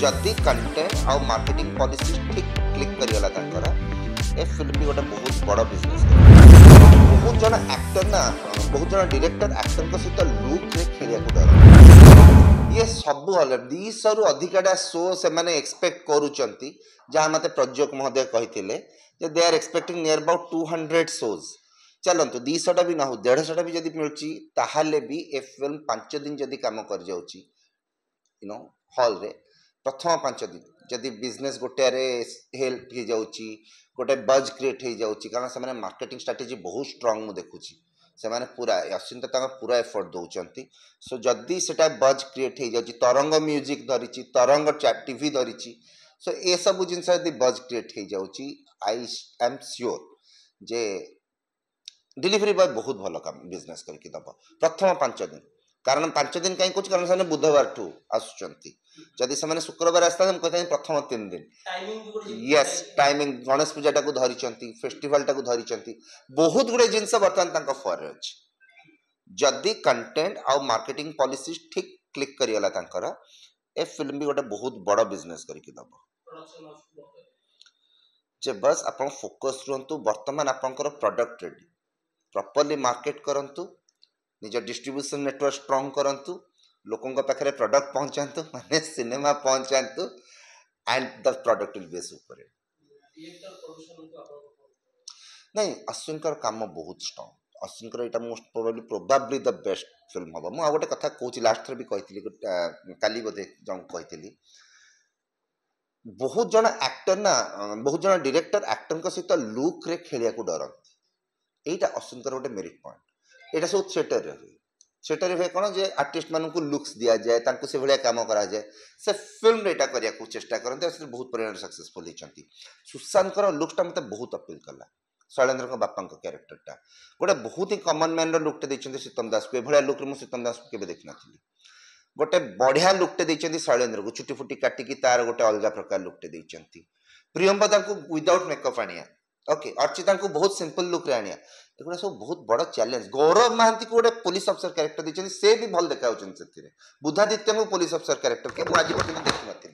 जदि कंटेंट आउ marketing policy ठीक क्लिक करिगला तांकर ए फिल्म भी गोटे बहुत बड़ बिजनेस। बहुत जन एक्टर ना बहुत जन डायरेक्टर एक्टर को सहित लुक रे खेलिया को डर ये सब हल 200 रु अधिकाटा शो से माने एक्सपेक्ट करूचंती जहां मते प्रज्योक महोदय कहिथिले जे they are expecting near about 200 shows. चलंतु 200 भी ना हो 150 भी जदि मिलची ताहाले भी ए फिल्म 5 दिन जदि काम कर जाउची यू नो हॉल रे प्रथम 5 दिन जदि बिजनेस गोटे हेल्प हो जाउची गोटे बज क्रिएट हो जाउची कारण से माने मार्केटिंग स्ट्रेटजी बहुत स्ट्रांग मु देखुची से माने पूरा अश्विन तो पूरा एफर्ट दउचंती। सो जदि सेटा बज क्रिएट हो जाउची तरंग म्यूजिक धरिची तरंग टीवी धरिची सो ए सब जिनस यदि बज क्रिएट हो जाउची आई एम श्योर जे डिलीवरी बॉय बहुत भल काम बिजनेस करके दब प्रथम 5 दिन। कारण 5 दिन कहीं कुछ कारण से बुधवार ठू आसुचंती जदि से शुक्रवार आसता कहते प्रथम 3 दिन यस टाइमिंग गणेश पूजा टाक धरी फेस्टिवल टाक धरी बहुत गुड़े जिनस बर्तमान फर अच्छी जदि कंटेंट आउ मार्केटिंग पॉलिसी ठीक क्लिक करिगला तांकर ए फिल्म भी गोटे बहुत बड़ बिजनेस करके दब जे बस आप फोकस रुहतु बर्तमान आपंकर प्रोडक्ट रेडी प्रॉपर्ली मार्केट करंतु निज डिस्ट्रीब्यूशन नेटवर्क स्ट्रांग करंतु लोकों पाखे प्रोडक्ट पहुंचातु माने सिनेमा पहुंचातु and the product will be super नहीं अश्विनकर काम बहुत स्ट्रांग अश्विनकर एटा most probably the best film हम मु गोटे कथा कहूँ लास्ट थर भी कही काली बोधे जन कही बहुत जन एक्टर ना बहुत जन डायरेक्टर एक्टर सहित लुक रे खेलिया को डरती एटा अश्विनकर गोटे मेरिट पॉइंट एटा सब थिएटर रे हुए थिएटर रे कौन जे आर्टिस्ट मान को लुक्स दिया जाए तांको से भलिया काम करा जाए से फिल्म रे एटा करिया को चेष्टा करते से बहुत परिमाण सक्सेसफुल होती। सुशांत लुक्सटा मते बहुत अपील कला शैलेंद्र बापा क्यारेक्टरटा गोटे बहुत ही कमन मैन लुकटे देखते शीतम दास को एभलिया लुक रे शीतम दास को केबे देखि नथिली गोटे बढ़िया लुकटे देखते शैलेंद्र को चुटी फुटी काटिकी तार गोटे अलग प्रकार लुकटे देखते प्रियंका विदाउट मेकअप आनिया ओके अर्चिता को बहुत सिंपल लुक रे आनिया एगुड़ा सब बहुत बड़ चैलेंज। गौरव महांती को गोटे पुलिस अफसर क्यारेक्टर देखते से भी भल देखा बुधादित्य को पुलिस अफसर क्यारेक्टर के आज पर्यटन देखी नी।